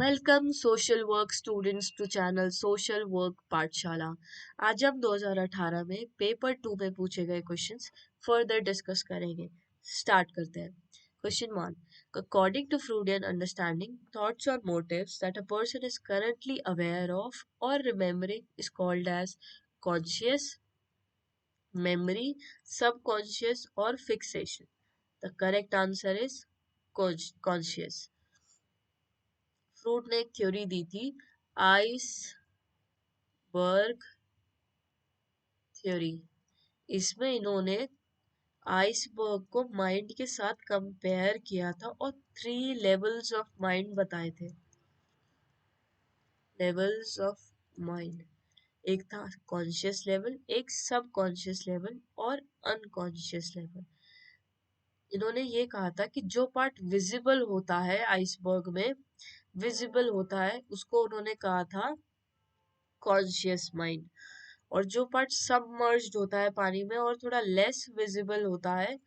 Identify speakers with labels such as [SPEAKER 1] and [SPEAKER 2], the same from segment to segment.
[SPEAKER 1] Welcome social work students to channel social work Pathshala. आज हम 2018 में पेपर 2 में पूछे गए क्वेश्चंस फर्दर डिस्कस करेंगे। स्टार्ट करते हैं। Question 1। According to Freudian understanding, thoughts और motives that a person is currently aware of और remembering is called as conscious, memory, subconscious और fixation. The correct answer is conscious. Freud ने एक theory दी थी, iceberg theory. इसमें इन्होंने iceberg को mind के साथ कंपेयर किया था और 3 लेवल्स ऑफ माइंड बताए थे। लेवल्स ऑफ माइंड, एक था कॉन्शियस लेवल, एक सब कॉन्शियस लेवल और अनकॉन्शियस लेवल। इन्होंने ये कहा था कि जो पार्ट विजिबल होता है आइसबर्ग में, विजिबल होता है, उसको उन्होंने कहा था कॉन्शियस माइंड। और जो पार्ट सबमर्ज्ड होता है पानी में और थोड़ा लेस विजिबल होता है,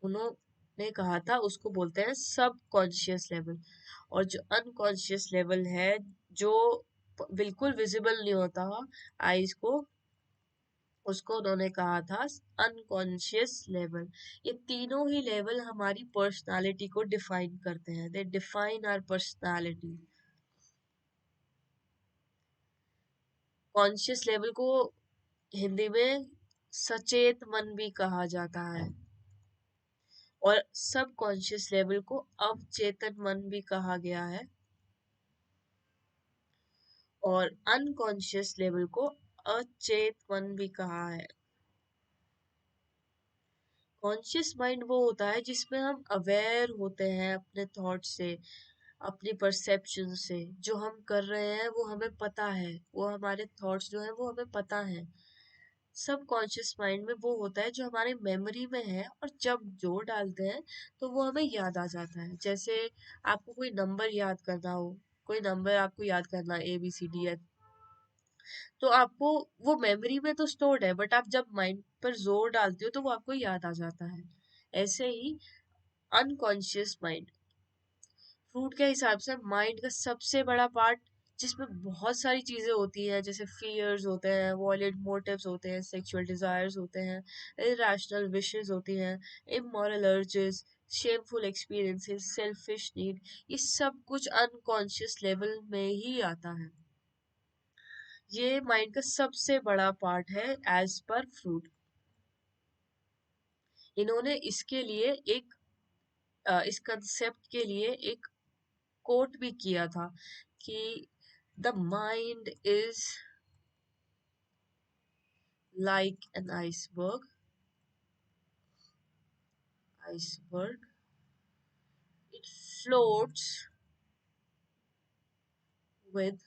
[SPEAKER 1] उन्होंने कहा था उसको बोलते हैं सब कॉन्शियस लेवल। और जो अनकॉन्शियस लेवल है, जो बिल्कुल विजिबल नहीं होता आईज को, उसको उन्होंने कहा था अनकॉन्शियस लेवल। ये तीनों ही लेवल हमारी पर्सनालिटी को डिफाइन करते हैं। They define our personality. Conscious level को हिंदी में सचेत मन भी कहा जाता है और सब कॉन्शियस लेवल को अवचेतन मन भी कहा गया है और अनकॉन्शियस लेवल को अचेत मन भी कहा है। कॉन्शियस माइंड वो होता है जिसमें हम अवेयर होते हैं अपने थॉट से, अपनी परसेप्शन से। जो हम कर रहे हैं वो हमें पता है, वो हमारे थॉट्स जो है वो हमें पता है। सब कॉन्शियस माइंड में वो होता है जो हमारे मेमोरी में है और जब जोर डालते हैं तो वो हमें याद आ जाता है। जैसे आपको कोई नंबर याद करना हो, कोई नंबर आपको याद करना है ABCD, तो आपको वो मेमोरी में तो स्टोर्ड है, बट आप जब माइंड पर जोर डालते हो तो वो आपको याद आ जाता है। ऐसे ही अनकॉन्शियस माइंड, फ्रूट के हिसाब से माइंड का सबसे बड़ा पार्ट, जिसमें बहुत सारी चीजें होती हैं, जैसे फियर्स होते हैं, वॉयलेंट मोटिव्स होते हैं, सेक्सुअल डिजायर्स होते हैं, इरेशनल विशेस होती हैं, immoral urges, shameful experiences, selfish need, ये सब कुछ अनकॉन्शियस लेवल में ही आता है। ये माइंड का सबसे बड़ा पार्ट है एज पर फ्रूट। इन्होंने इसके लिए इस कंसेप्ट के लिए एक कोट भी किया था कि the mind is like an iceberg, it floats with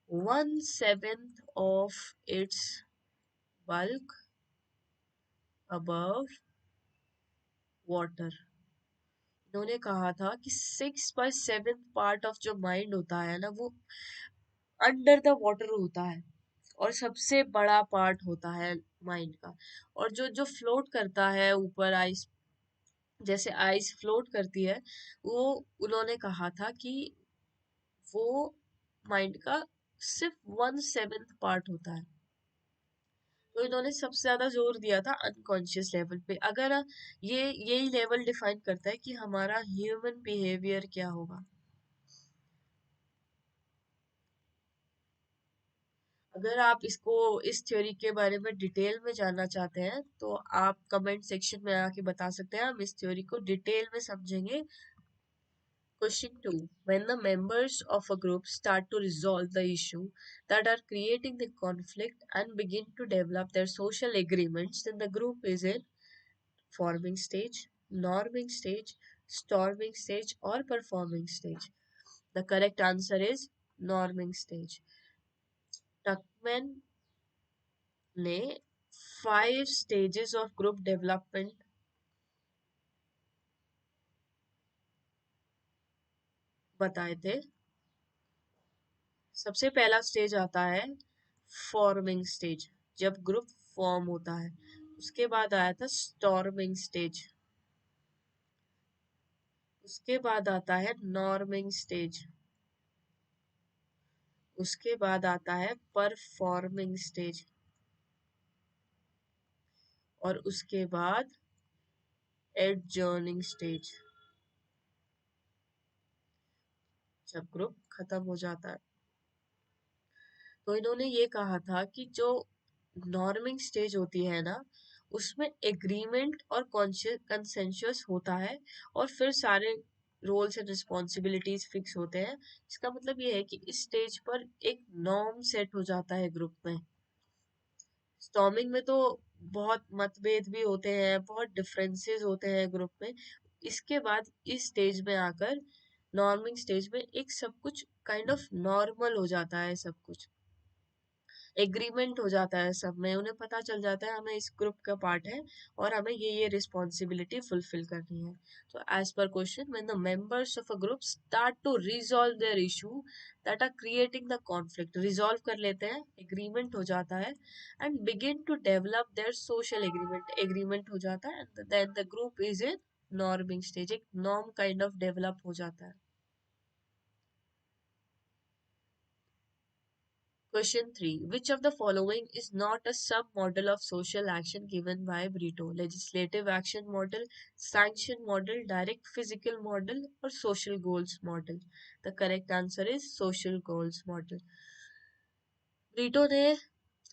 [SPEAKER 1] 1/7 of its bulk above water। इन्होंने कहा था कि 6/7 पार्ट ऑफ जो माइंड होता है ना, वो अंडर द वाटर होता है और सबसे बड़ा पार्ट होता है माइंड का। और जो जो फ्लोट करता है ऊपर, आइस, जैसे आइस फ्लोट करती है, वो उन्होंने कहा था कि वो माइंड का सिर्फ 1/7 पार्ट होता है। तो इन्होंने सबसे ज्यादा जोर दिया था अनकॉन्शियस लेवल पे। अगर ये यही लेवल डिफाइन करता है कि हमारा ह्यूमन बिहेवियर क्या होगा। अगर आप इसको, इस थ्योरी के बारे में डिटेल में जानना चाहते हैं तो आप कमेंट सेक्शन में आके बता सकते हैं, हम इस थ्योरी को डिटेल में समझेंगे। Question 2. When the members of a group start to resolve the issue that are creating the conflict and begin to develop their social agreements, then the group is in forming stage, norming stage, storming stage or performing stage. The correct answer is norming stage. Tuckman ने 5 stages of group development बताए थे। सबसे पहला stage आता है forming stage, जब group form होता है। उसके बाद आया था स्टॉर्मिंग स्टेज। उसके बाद आता है नॉर्मिंग स्टेज, उसके बाद आता है परफॉर्मिंग स्टेज, और उसके बाद एडजर्निंग स्टेज। जब ग्रुप खत्म हो जाता है, तो इन्होंने ये कहा था कि जो नॉर्मिंग स्टेज होती है ना, उसमें एग्रीमेंट और कंसेंसस होता है, और फिर सारे रोल्स एंड रिस्पॉन्सिबिलिटीज फिक्स होते हैं। इसका मतलब ये है कि इस स्टेज पर एक नॉर्म सेट हो जाता है ग्रुप में। स्टॉर्मिंग में तो बहुत मतभेद भी होते हैं, बहुत डिफरेंसेस होते हैं ग्रुप में। इसके बाद इस स्टेज में आकर, नॉर्मिंग स्टेज में, एक सब कुछ काइंड ऑफ नॉर्मल हो जाता है, सब कुछ एग्रीमेंट हो जाता है सब में, उन्हें पता चल जाता है हमें इस ग्रुप का पार्ट है और हमें ये रिस्पॉन्सिबिलिटी फुलफिल करनी है। तो एज पर question, when the members of a group start to resolve their issue that are creating the conflict, resolve कर लेते हैं, एग्रीमेंट हो जाता है, and begin to develop their social agreement, agreement हो जाता है, and then the group is in norming stage, एक नॉर्म काइंड ऑफ डेवलप हो जाता है। Question 3. Which of the following is not a sub-model of social action given by Brito? Legislative action model, sanction model, direct physical model, or social goals model? The correct answer is social goals model. ब्रीटो ने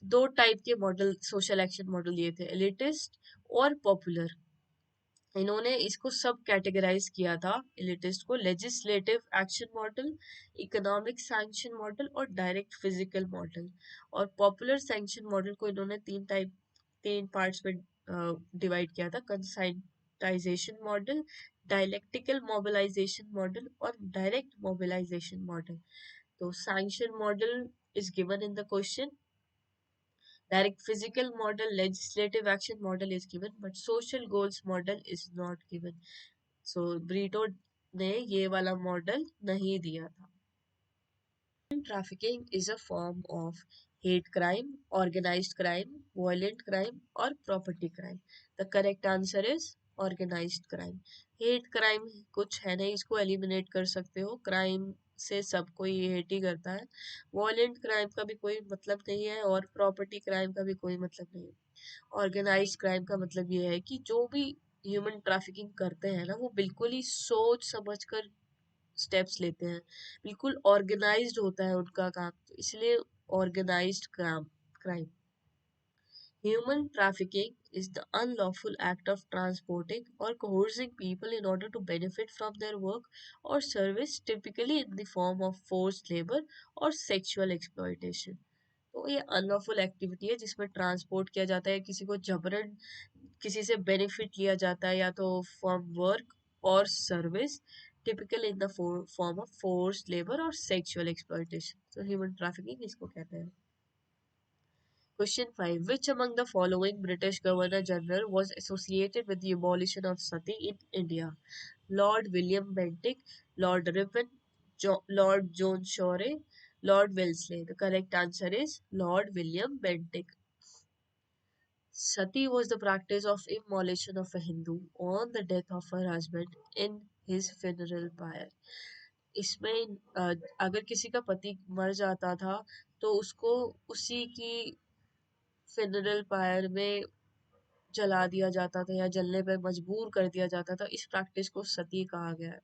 [SPEAKER 1] दो type के model, social action model दिए थे, elitist और popular. इन्होंने इसको सब categorise किया था, एलिटिस्ट को legislative action model, economic sanction model और डायरेक्ट फिजिकल मॉडल। और पॉपुलर सैंक्शन मॉडल को इन्होंने तीन पार्ट्स में डिवाइड किया था, कंसाइटाइजेशन मॉडल, डायलेक्टिकल मोबिलाइजेशन मॉडल और डायरेक्ट मोबिलाइजेशन मॉडल। तो sanction model is given in the question, direct physical model, legislative action model is given, but social goals model is not given. So ब्रीटो ने ये वाला model नहीं दिया था। Trafficking is a form of hate crime, organized crime, violent crime और property crime. The correct answer is organized crime. Hate crime कुछ है नहीं, इसको eliminate कर सकते हो, crime से सब कोई हेट ही करता है। वॉयलेंट क्राइम का भी कोई मतलब नहीं है, और प्रॉपर्टी क्राइम का भी कोई मतलब नहीं है। ऑर्गेनाइज्ड क्राइम का मतलब ये है कि जो भी ह्यूमन ट्रैफिकिंग करते हैं ना, वो बिल्कुल ही सोच समझ कर स्टेप्स लेते हैं, बिल्कुल ऑर्गेनाइज्ड होता है उनका काम, तो इसलिए organised crime. Human trafficking is the unlawful act of transporting or coercing people in order to benefit from their work or service, typically in the form of forced labor or sexual exploitation. तो ये unlawful activity है जिसमें transport किया जाता है, किसी को जबरन किसी से बेनिफिट लिया जाता है, या तो फ्रॉम वर्क और service, typical in the form of forced labour और सेक्सुअल एक्सप्लॉयटेशन। तो ह्यूमन ट्रैफिकिंग इसको कहते हैं। Question 5. Which among the following British Governor General was associated with the abolition of sati in India? Lord William Bentinck, Lord Ripon, Lord John Shore, Lord Wellesley. The correct answer is Lord William Bentinck. Sati was the practice of immolation of a Hindu on the death of her husband in his funeral pyre. इसमें अगर किसी का पति मर जाता था, तो उसको उसी की फिनरल पायर में जला दिया जाता था या जलने पर मजबूर कर दिया जाता था। इस प्रैक्टिस को सती कहा गया है।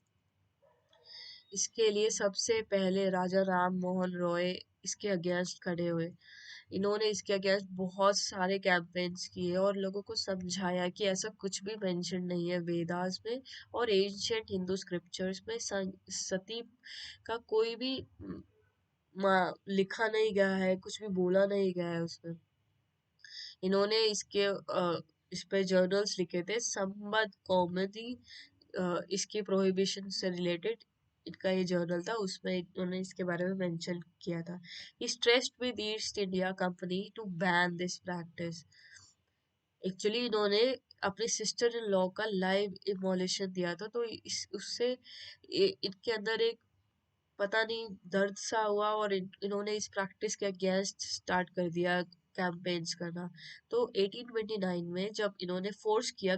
[SPEAKER 1] इसके लिए सबसे पहले राजा राम मोहन रॉय इसके अगेंस्ट खड़े हुए। इन्होंने इसके अगेंस्ट बहुत सारे कैंपेन्स किए और लोगों को समझाया कि ऐसा कुछ भी मेंशन नहीं है वेदास में और एंशिएंट हिंदू स्क्रिप्चर्स में, सती का कोई भी लिखा नहीं गया है, कुछ भी बोला नहीं गया है उसमें। इन्होंने इस पे जर्नल्स लिखे थे, संबद कौमुदी, इसकी प्रोहिबिशन से रिलेटेड इनका ये जर्नल था, उसमें इन्होंने इसके बारे में मेंशन किया था। He stressed with East India Company to ban this practice. Actually इन्होंने अपनी सिस्टर इन लॉ का लाइव इमोलेशन दिया था, तो उससे इनके अंदर एक पता नहीं दर्द सा हुआ और इन्होंने इस प्रैक्टिस के अगेंस्ट स्टार्ट कर दिया कैंपेन्स करना। तो 1829 में जब इन्होंने फोर्स किया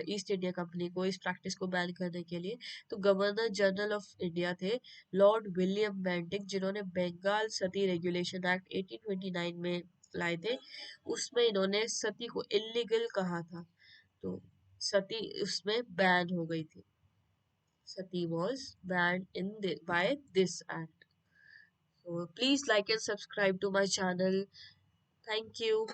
[SPEAKER 1] ईस्ट इंडिया कंपनी को इस प्रैक्टिस को बैन करने के लिए, तो गवर्नर जनरल ऑफ इंडिया थे लॉर्ड विलियम बेंटिक, जिन्होंने बंगाल सती रेगुलेशन एक्ट 1829 में लाए थे। उसमें इन्होंने सती को इलीगल कहा था, तो सती उसमें बैन हो गई थी। सती was banned by this act. So please like and subscribe to my channel. Thank you.